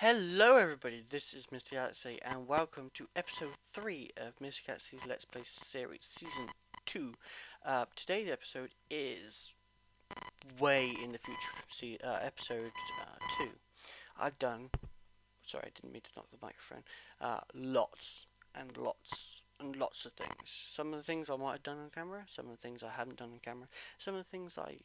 Hello everybody, this is Mr. Galaxy and welcome to episode 3 of Mr. Galaxy's Let's Play series, season 2. Today's episode is way in the future from episode 2. I've done, sorry I didn't mean to knock the microphone, lots and lots and lots of things. Some of the things I might have done on camera, some of the things I haven't done on camera, some of the things I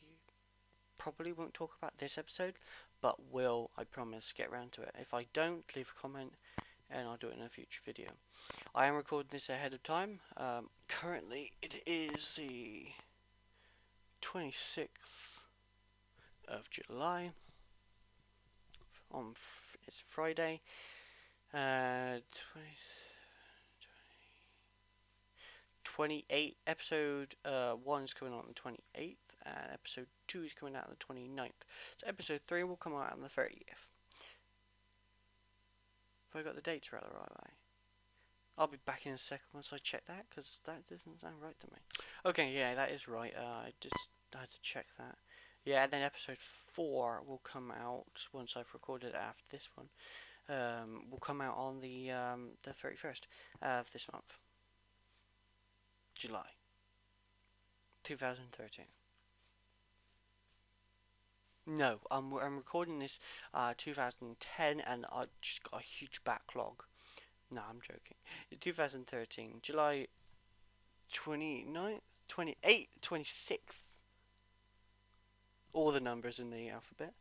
probably won't talk about this episode, but will, I promise, get around to it. If I don't, leave a comment and I'll do it in a future video. I am recording this ahead of time. Currently it is the 26th of July. It's Friday. 28 episode 1 is coming out on the 28th and episode 2 is coming out on the 29th. So episode 3 will come out on the 30th. Have I got the dates right way? I'll be back in a second once I check that, because that doesn't sound right to me. Okay, yeah, that is right. I just had to check that. Yeah, and then episode 4 will come out once I've recorded it after this one. Will come out on the 31st of this month. July 2013. No, I'm recording this 2010 and I just got a huge backlog. No, I'm joking. It's 2013, July 29th, 28th, 26th. All the numbers in the alphabet.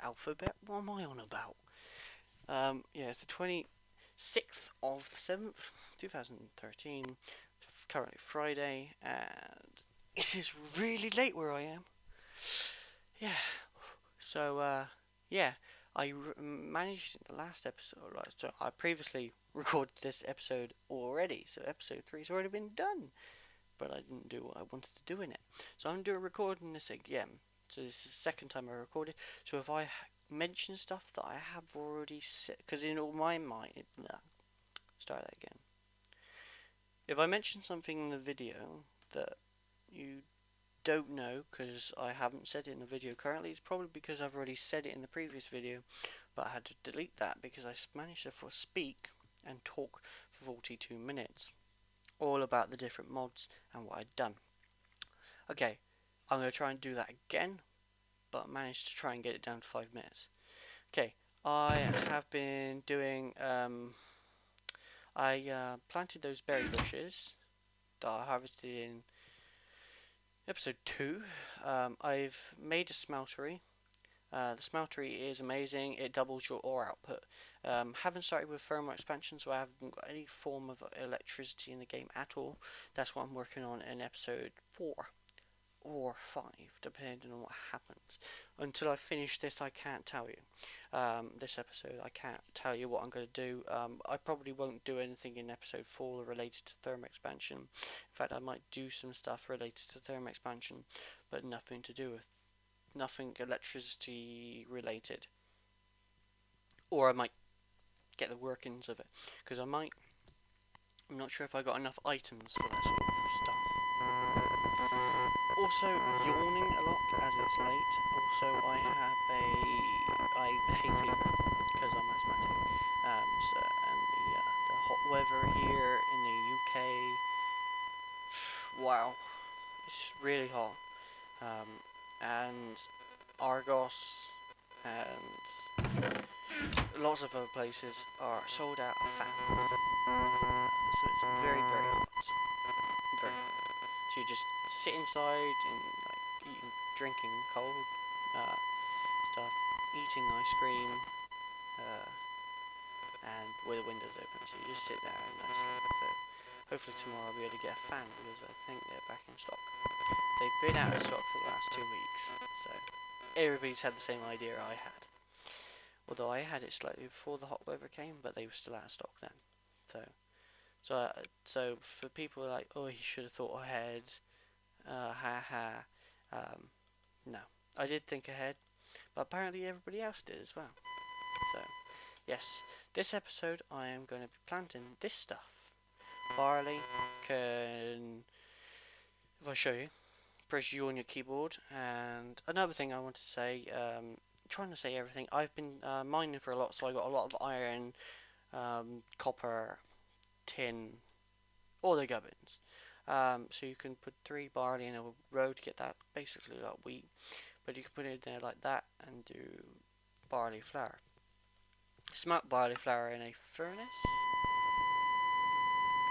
Alphabet? What am I on about? Yeah, it's the 26th of the 7th, 2013. Currently Friday, and it is really late where I am. Yeah. So, yeah, I managed in the last episode. So I previously recorded this episode already, so episode 3 has already been done, but I didn't do what I wanted to do in it. So I'm doing recording this again. So this is the second time I recorded. So if I mention stuff that I have already said, because in all my mind, start that again. If I mention something in the video that you don't know because I haven't said it in the video currently, it's probably because I've already said it in the previous video, but I had to delete that because I managed to speak and talk for 42 minutes all about the different mods and what I'd done. Okay, I'm going to try and do that again, but I managed to try and get it down to 5 minutes. Okay, I have been doing I planted those berry bushes that I harvested in episode 2. I've made a smeltery. The smeltery is amazing. It doubles your ore output. Haven't started with thermal expansion, so I haven't got any form of electricity in the game at all. That's what I'm working on in episode 4 or 5, depending on what happens. Until I finish this, I can't tell you. This episode, I can't tell you what I'm going to do. I probably won't do anything in episode 4 related to thermal expansion. In fact, I might do some stuff related to thermal expansion, but nothing to do with, nothing electricity related. Or I might get the workings of it, because I'm not sure if I got enough items for that sort of stuff. Also yawning a lot as it's late. Also, I have a hay fever because I'm asthmatic. And the hot weather here in the UK, wow, it's really hot. And Argos and lots of other places are sold out of fans. So it's very, very hot. Very hot. So you just sit inside and like eating, drinking cold stuff, eating ice cream, and with the windows open. So you just sit there and nicely. So hopefully tomorrow I'll be able to get a fan because I think they're back in stock. They've been out of stock for the last 2 weeks, so everybody's had the same idea I had. Although I had it slightly before the hot weather came, but they were still out of stock then. So for people like, oh, he should have thought ahead, no, I did think ahead, but apparently everybody else did as well. So, yes, this episode I am going to be planting this stuff. Barley can, if I show you, press U on your keyboard. And another thing I want to say, trying to say everything. I've been mining for a lot, so I got a lot of iron, copper, tin, all the gubbins. So you can put 3 barley in a row to get that basically like wheat, but you can put it in there like that and do barley flour. Smelt barley flour in a furnace.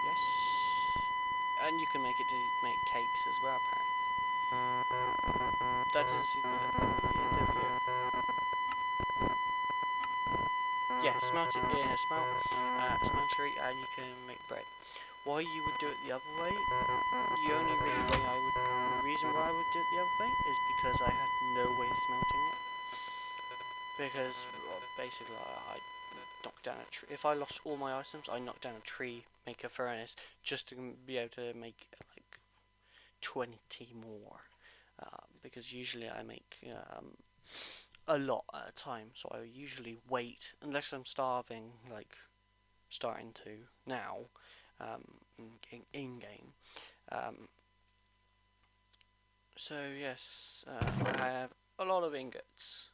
Yes, and you can make it to make cakes as well. Apparently, that doesn't seem good. Yeah, there we go. Yeah, smelt it in a smeltery, and you can make bread. Why you would do it the other way? The only reason why I would do it the other way is because I had no way of smelting it. Because basically, I knocked down a tree. If I lost all my items, I knocked down a tree, make a furnace, just to be able to make like 20 more. Because usually I make a lot at a time, so I usually wait unless I'm starving, like starting to now, in game. Um, so yes, I have a lot of ingots.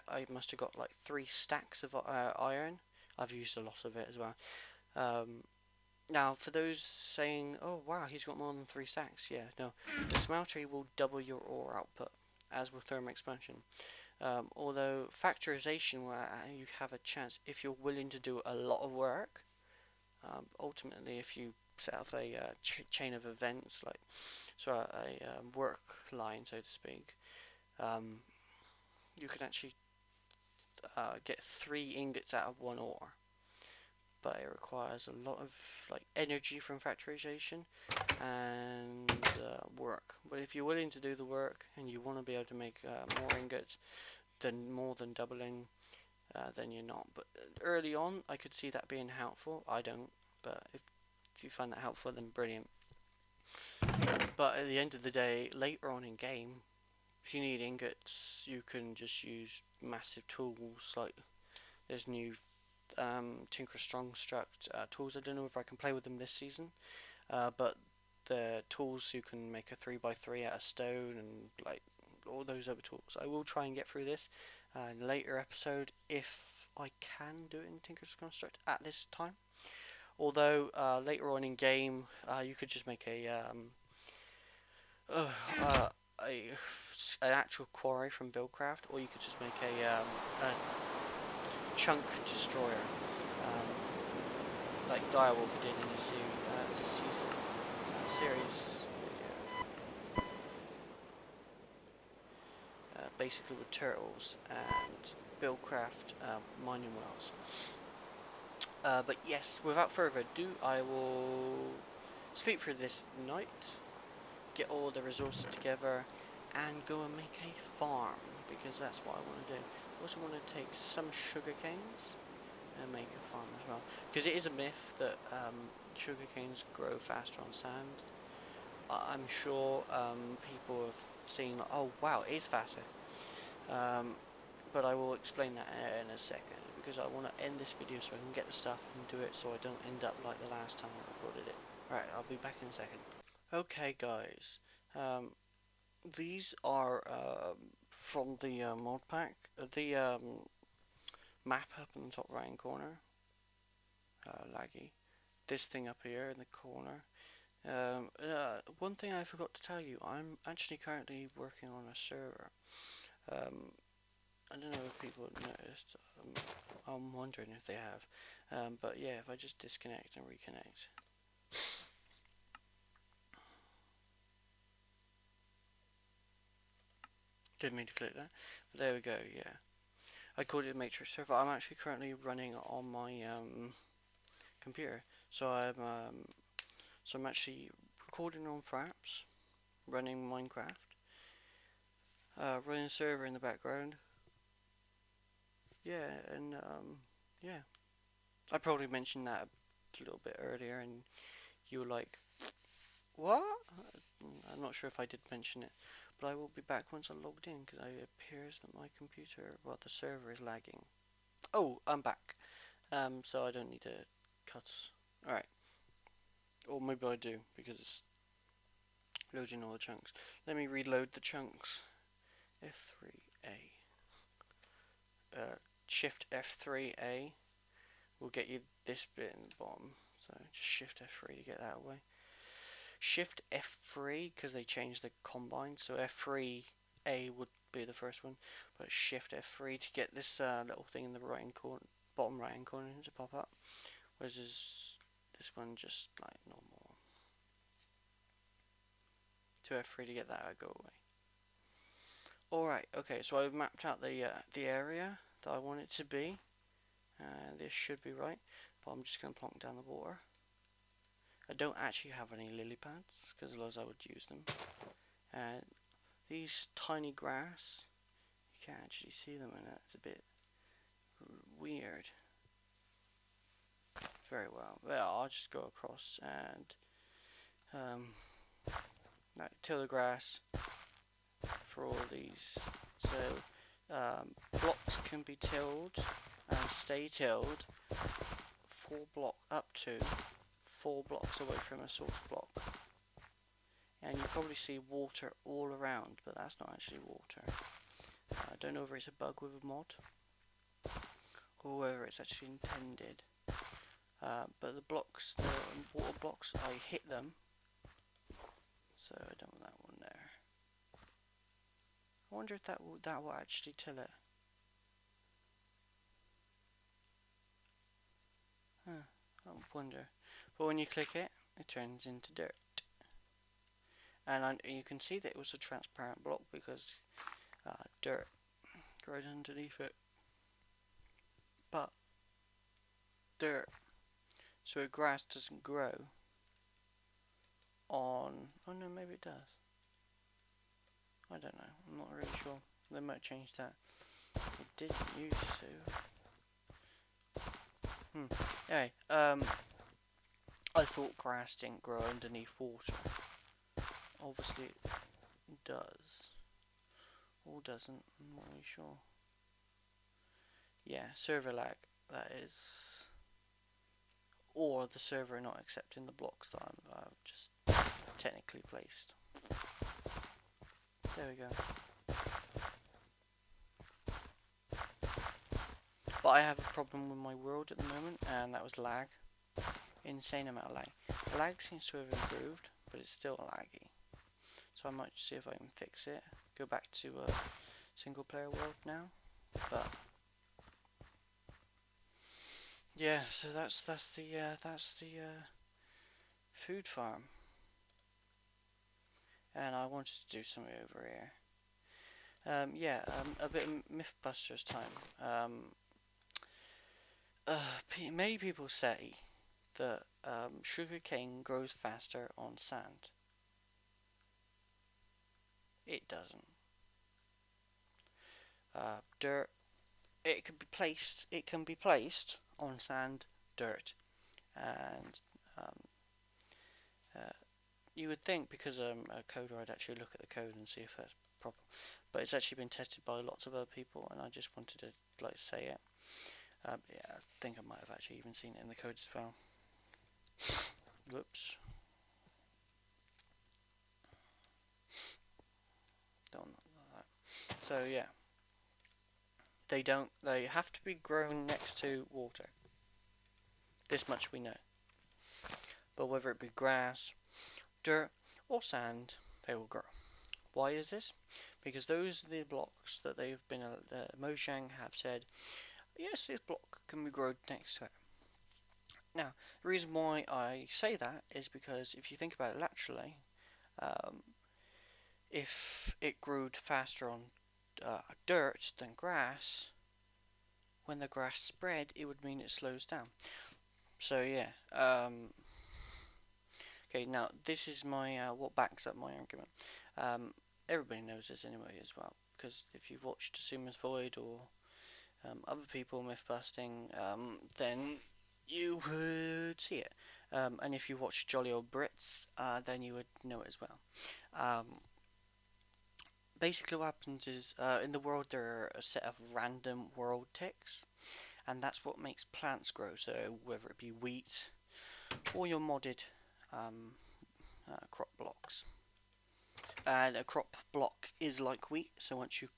I must have got like 3 stacks of iron. I've used a lot of it as well. Now, for those saying, "Oh wow, he's got more than 3 stacks," yeah, no, the smeltery will double your ore output, as with thermal expansion. Although factorization, where you have a chance if you're willing to do a lot of work. Ultimately, if you set up a chain of events, like a work line, so to speak, you can actually get 3 ingots out of 1 ore. But it requires a lot of like energy from factorization and work. But if you're willing to do the work and you want to be able to make more ingots, then more than doubling, then you're not. But early on, I could see that being helpful. I don't, but if you find that helpful, then brilliant. But at the end of the day, later on in game, if you need ingots, you can just use massive tools. Like there's new Tinker Strongstruct tools. I don't know if I can play with them this season, but the tools you can make a 3x3 out of stone and like all those other tools. I will try and get through this in a later episode if I can do it in Tinker's Construct at this time. Although later on in game, you could just make uh, an actual quarry from Buildcraft, or you could just make a chunk destroyer, like Direwolf did in his series. Basically with turtles and Buildcraft mining wells. But yes, without further ado, I will sleep through this night, get all the resources together, and go and make a farm, because that's what I want to do. I also want to take some sugar canes and make a farm as well, because it is a myth that sugar canes grow faster on sand. I'm sure people have seen, like, oh wow, it is faster. But I will explain that in a second, because I want to end this video so I can get the stuff and do it so I don't end up like the last time I recorded it. Right, I'll be back in a second. Okay guys, these are from the mod pack, the map up in the top right hand corner, laggy, this thing up here in the corner. One thing I forgot to tell you, I'm actually currently working on a server. I don't know if people have noticed, I'm wondering if they have, but yeah, if I just disconnect and reconnect. Didn't mean to click that, but there we go, yeah. I called it a Matrix server. I'm actually currently running on my computer, so I'm actually recording on Fraps, running Minecraft, running a server in the background. Yeah, and yeah, I probably mentioned that a little bit earlier, and you were like, "What?" I'm not sure if I did mention it, but I will be back once I'm logged in, because it appears that my computer, well, the server is lagging. Oh, I'm back. So I don't need to cut. All right. Or maybe I do, because it's loading all the chunks. Let me reload the chunks. F3A. Shift F3A will get you this bit in the bottom. So just Shift F3 to get that away. Shift F3 because they changed the combine. So F3A would be the first one, but Shift F3 to get this little thing in the right hand corner, bottom right hand corner to pop up. Whereas this one just like normal. To F3 to get that go away. Alright, okay, so I've mapped out the area that I want it to be. This should be right, but I'm just going to plonk down the water. I don't actually have any lily pads, because otherwise I would use them. These tiny grass, you can't actually see them in it, it's a bit weird. Very well. Well, I'll just go across and till the grass for all these. So blocks can be tilled and stay tilled up to 4 blocks away from a source block. And you probably see water all around, but that's not actually water. I don't know if it's a bug with a mod or whether it's actually intended. But the blocks, the water blocks, I hit them, so I don't want that one there. I wonder if that will actually till it. I wonder. But when you click it, it turns into dirt. And you can see that it was a transparent block because dirt grows underneath it. But dirt, so grass doesn't grow on. Oh no, maybe it does. I don't know. I'm not really sure. They might change that. It didn't used to. Anyway, I thought grass didn't grow underneath water. Obviously it does. Or doesn't, I'm not really sure. Yeah, server lag, that is. Or the server not accepting the blocks that I've just technically placed. There we go. But I have a problem with my world at the moment, and that was lag. Insane amount of lag. The lag seems to have improved, but it's still laggy. So I might see if I can fix it. Go back to a single player world now. But yeah, so that's the food farm. And I wanted to do something over here. A bit of Mythbusters time. Many people say that sugarcane grows faster on sand. It doesn't. Dirt. It can be placed on sand, dirt, and you would think because I'm a coder, I'd actually look at the code and see if that's proper. But it's actually been tested by lots of other people, and I just wanted to say it. Yeah, I think I might have actually even seen it in the code as well. Whoops. Don't like that. So yeah, they have to be grown next to water. This much we know. But whether it be grass, dirt, or sand, they will grow. Why is this? Because those are the blocks that they've been, Mojang have said, yes, this block can be grown next to it. Now, the reason why I say that is because if you think about it laterally, if it grew faster on dirt than grass, when the grass spread, it would mean it slows down. So yeah. Okay, now this is my what backs up my argument. Everybody knows this anyway as well, because if you've watched Asuma's Void or other people myth busting, then you would see it. And if you watch Jolly Old Brits, then you would know it as well. Basically what happens is, in the world there are a set of random world ticks, and that's what makes plants grow. So whether it be wheat or your modded crop blocks. And a crop block is like wheat, so once you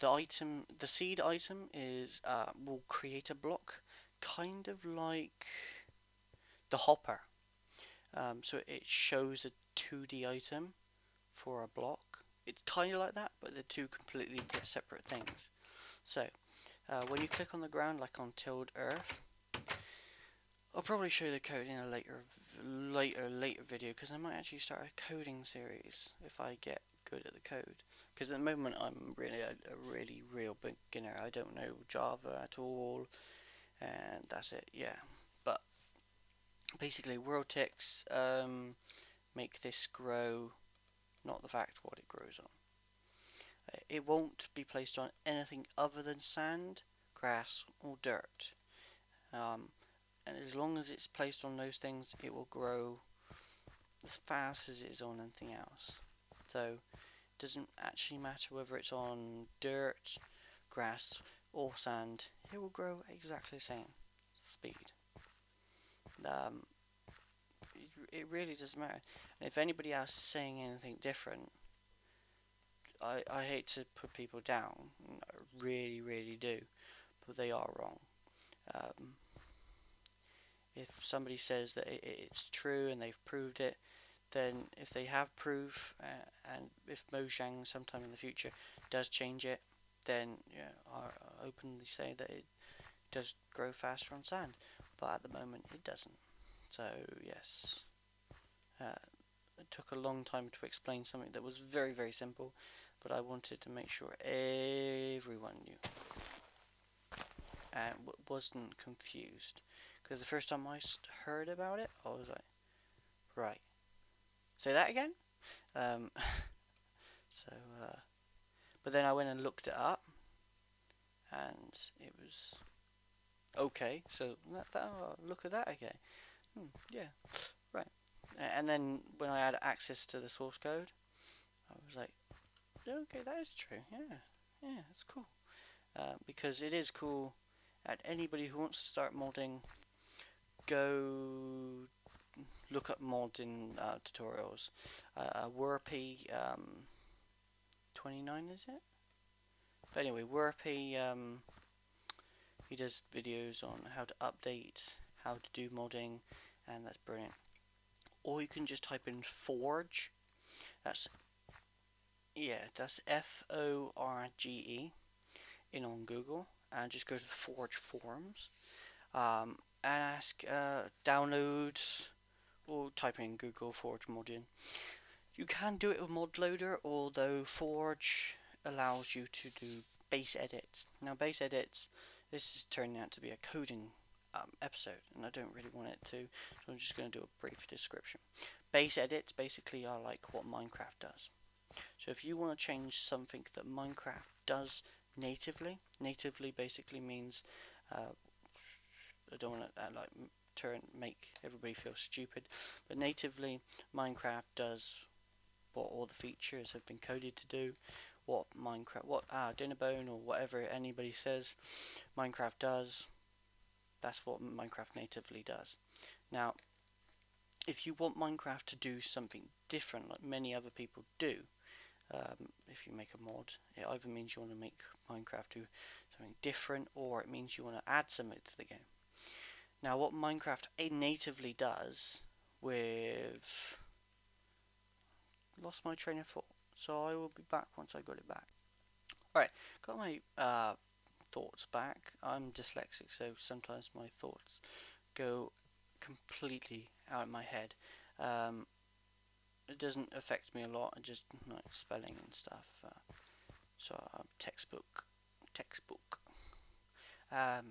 the seed item is will create a block, kind of like the hopper. So it shows a 2D item for a block. It's kind of like that, but they're two completely separate things. So when you click on the ground, like on Tilled Earth, I'll probably show you the code in a later video, because I might actually start a coding series if I get good at the code. Because at the moment I'm really a really real beginner. I don't know Java at all, and that's it. Yeah, but basically world ticks make this grow, not the fact what it grows on. It won't be placed on anything other than sand, grass, or dirt. And as long as it's placed on those things, it will grow as fast as it is on anything else. So it doesn't actually matter whether it's on dirt, grass, or sand, it will grow exactly the same speed. It really doesn't matter. And if anybody else is saying anything different, I hate to put people down, I really do, but they are wrong. If somebody says that it's true and they've proved it, then if they have proof, and if Mojang sometime in the future does change it, then yeah, I openly say that it does grow faster on sand, but at the moment it doesn't. So yes, it took a long time to explain something that was very simple, but I wanted to make sure everyone knew and wasn't confused. Because the first time I heard about it, I was like, right, say that again? So, but then I went and looked it up, and it was okay. So look at that again. Yeah, right. And then when I had access to the source code, I was like, okay, that is true. Yeah, that's cool. Because it is cool. And anybody who wants to start modding, go look up modding tutorials. Werpy 29, is it? But anyway, Werpy he does videos on how to update, how to do modding, and that's brilliant. Or you can just type in Forge. That's Forge in on Google, and just go to the Forge forums. And ask download, or type in Google Forge modding. You can do it with ModLoader, although Forge allows you to do base edits. Now base edits, this is turning out to be a coding episode, and I don't really want it to, so I'm just going to do a brief description. Base edits basically are like what Minecraft does. So if you want to change something that Minecraft does natively basically means I don't want to make everybody feel stupid, but natively Minecraft does what all the features have been coded to do. What Dinnerbone or whatever anybody says Minecraft does, that's what Minecraft natively does. Now, if you want Minecraft to do something different, like many other people do, if you make a mod, it either means you want to make Minecraft do something different, or it means you want to add something to the game. Now, what Minecraft natively does with... Lost my train of thought, so I will be back once I got it back. Alright, got my thoughts back. I'm dyslexic, so sometimes my thoughts go completely out of my head. It doesn't affect me a lot, just like spelling and stuff. So textbook.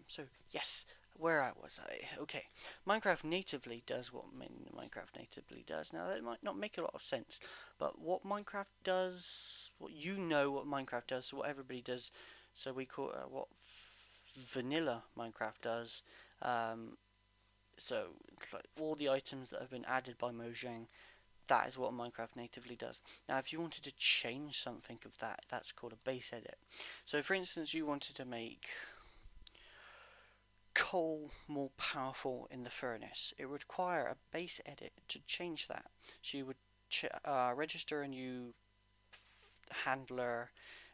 So yes, where was I? Okay, Minecraft natively does what Minecraft natively does. Now that might not make a lot of sense, but what Minecraft does, what Minecraft does, so what everybody does, so we call what vanilla Minecraft does. So like all the items that have been added by Mojang, that is what Minecraft natively does. Now if you wanted to change something of that, that's called a base edit. So for instance, you wanted to make coal more powerful in the furnace. It would require a base edit to change that. So you would register a new handler,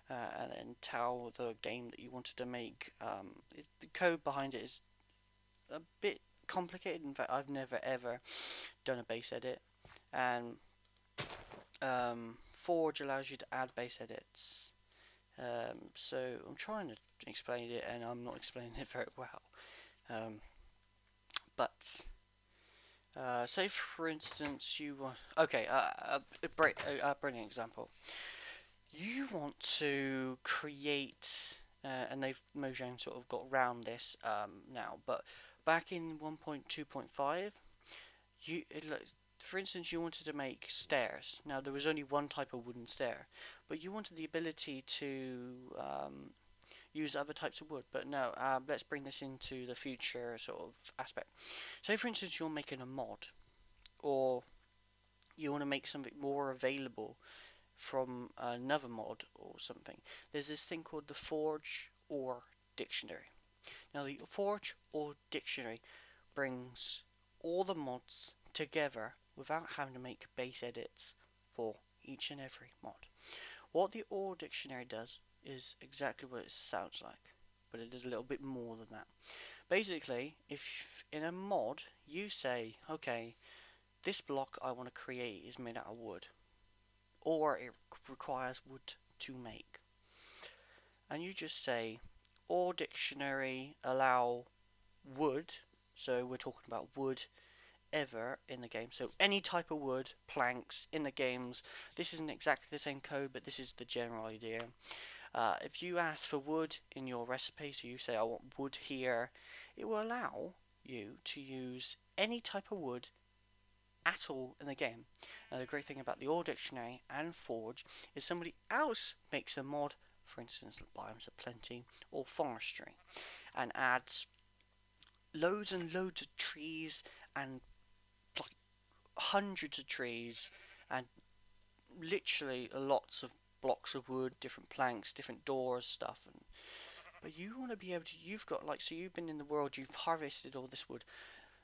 and then tell the game that you wanted to make. The code behind it is a bit complicated. In fact, I've never ever done a base edit, and Forge allows you to add base edits. So I'm trying to explain it, and I'm not explaining it very well. But say for instance you want, okay, a brilliant example. You want to create, and Mojang sort of got around this now, but back in 1.2.5, for instance, you wanted to make stairs. Now there was only one type of wooden stair, but you wanted the ability to use other types of wood. But no, let's bring this into the future sort of aspect. Say for instance you're making a mod, or you want to make something more available from another mod or something. There's this thing called the Forge Ore Dictionary. Now the Forge Ore Dictionary brings all the mods together without having to make base edits for each and every mod. What the Ore Dictionary does is exactly what it sounds like, but it does a little bit more than that. Basically, if in a mod you say, okay, this block I want to create is made out of wood, or it requires wood to make, and you just say Ore Dictionary allow wood, so we're talking about wood ever in the game, so any type of wood, planks in the games. This isn't exactly the same code, but this is the general idea. If you ask for wood in your recipe, so you say I want wood here, it will allow you to use any type of wood at all in the game. Now the great thing about the Ore Dictionary and Forge is somebody else makes a mod, for instance Biomes of Plenty or Forestry, and adds loads and loads of trees and like hundreds of trees and literally lots of blocks of wood, different planks, different doors, stuff. And but you want to be able to, you've got like, so you've been in the world, you've harvested all this wood,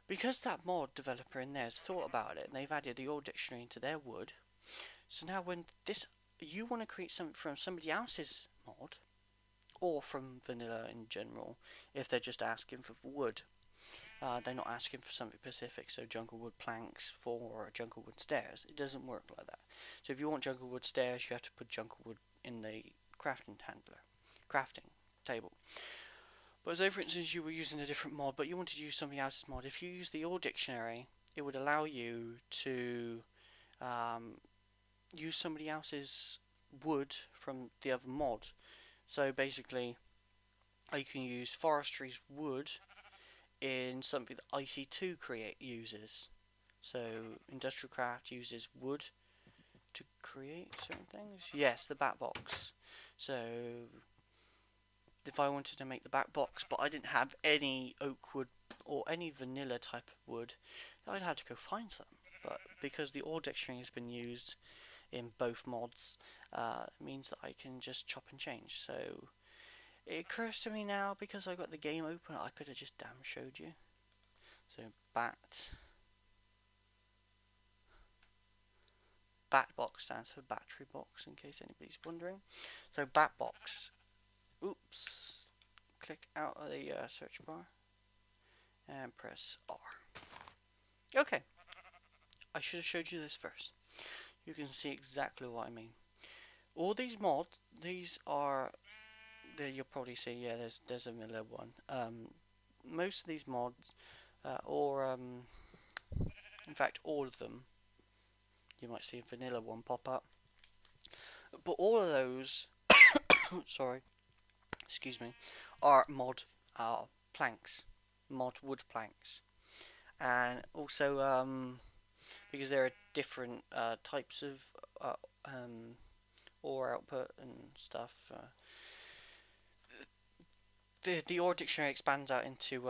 because that mod developer in there has thought about it and they've added the Ore Dictionary into their wood. So now when this, you want to create something from somebody else's mod, or from vanilla in general, if they're just asking for wood, they're not asking for something specific, so jungle wood planks for jungle wood stairs. It doesn't work like that. So if you want jungle wood stairs, you have to put jungle wood in the crafting table. But say for instance you were using a different mod, but you wanted to use somebody else's mod. If you use the Ore Dictionary, it would allow you to use somebody else's wood from the other mod. So basically, you can use Forestry's wood in something that IC2 uses. So Industrial Craft uses wood to create certain things. Yes, the bat box. So if I wanted to make the back box, but I didn't have any oak wood or any vanilla type of wood, I'd have to go find some. But because the Ore Dictionary has been used in both mods, it means that I can just chop and change. So it occurs to me now, because I got the game open, I could have just damn showed you. So bat box stands for battery box, in case anybody's wondering. So bat box. Oops. Click out of the search bar and press R. Okay. I should have showed you this first. You can see exactly what I mean. All these mods, these are, you'll probably see, yeah, there's a vanilla one. Most of these mods, in fact all of them, you might see a vanilla one pop up. But all of those, sorry, excuse me, are mod planks, mod wood planks, and also because there are different types of ore output and stuff. The Ore Dictionary expands out into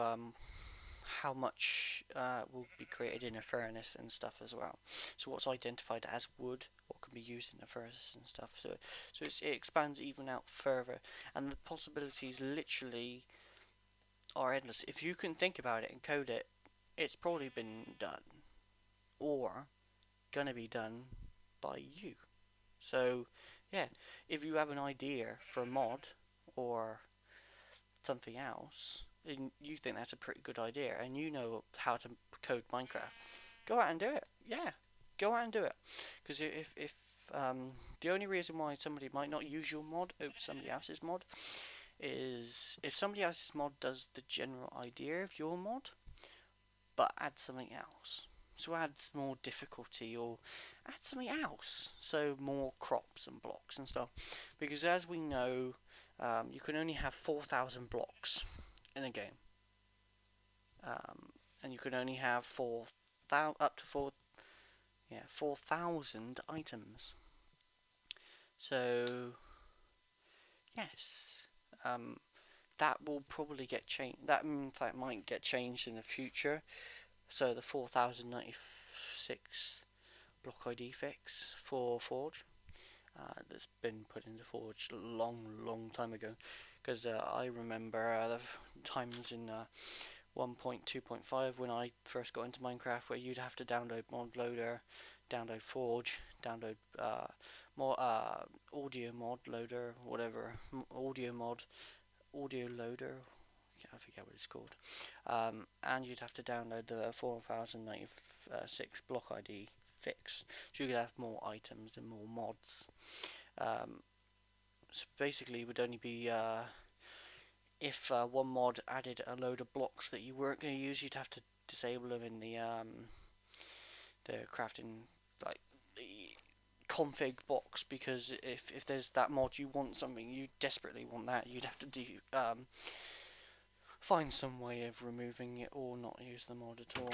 how much will be created in a furnace and stuff as well. So what's identified as wood, what can be used in a furnace and stuff. So it expands even out further, and the possibilities literally are endless. If you can think about it and code it, it's probably been done, or gonna be done by you. So, yeah, if you have an idea for a mod or something else, and you think that's a pretty good idea, and you know how to code Minecraft, go out and do it. Yeah, go out and do it. Because if the only reason why somebody might not use your mod over somebody else's mod is if somebody else's mod does the general idea of your mod, but adds something else. So adds more difficulty or add something else. So more crops and blocks and stuff. Because as we know, you can only have 4,000 blocks in a game. And you can only have up to 4,000 items. So yes, that will probably get changed. That in fact might get changed in the future. So the 4096 block ID fix for Forge that's been put into Forge a long time ago. Because I remember the times in 1.2.5 when I first got into Minecraft where you'd have to download mod loader, download Forge, download more audio mod loader, whatever, audio loader. I forget what it's called. And you'd have to download the 4096 block ID fix, so you could have more items and more mods. So basically, it would only be if one mod added a load of blocks that you weren't going to use, you'd have to disable them in the crafting, like the config box, because if there's that mod you want something, you desperately want that, you'd have to do find some way of removing it or not use the mod at all.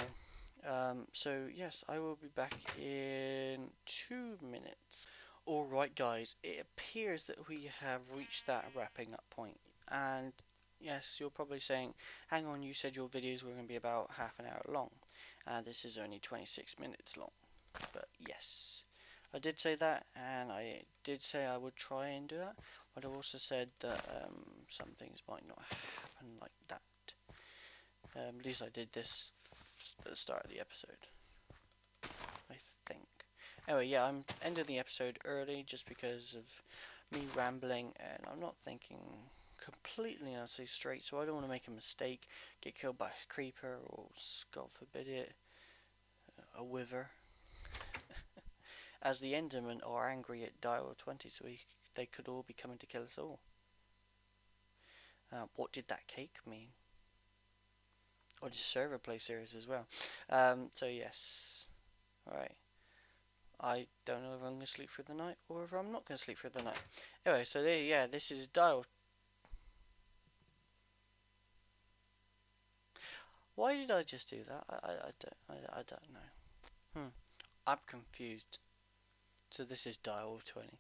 So yes, I will be back in 2 minutes. Alright guys, it appears that we have reached that wrapping up point, and yes, you're probably saying, hang on, you said your videos were going to be about half an hour long, and this is only 26 minutes long. But yes, I did say that, and I did say I would try and do that, but I also said that some things might not happen like that. At least I did this at the start of the episode, I think. Anyway, yeah, I'm ending the episode early just because of me rambling, and I'm not thinking completely honestly straight, so I don't want to make a mistake, get killed by a creeper, or God forbid it, a wither. As the Endermen are angry at Dial 20, so they could all be coming to kill us all. What did that cake mean? Or the server play series as well. So yes, alright. I don't know if I'm going to sleep through the night or if I'm not going to sleep through the night. Anyway, so there, yeah, this is Dial. Why did I just do that? I don't know. I'm confused. So this is Dial 20.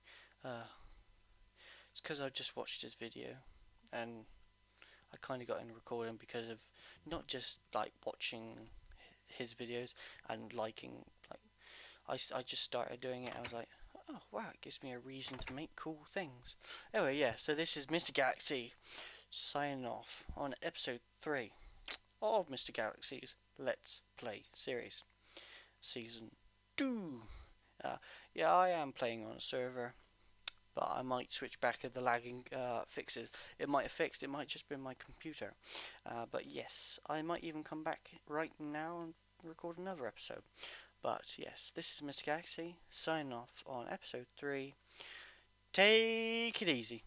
It's because I just watched his video, and I kind of got in recording because of not just like watching his videos and liking, like I just started doing it. I was like, oh wow, it gives me a reason to make cool things. Anyway, yeah, so this is Mr. Galaxy signing off on episode 3 of Mr. Galaxy's Let's Play series, season 2. Yeah, I am playing on a server, but I might switch back if the lagging fixes. It might have fixed, it might just be my computer. But yes, I might even come back right now and record another episode. But yes, this is Mr. Galaxy signing off on episode 3. Take it easy.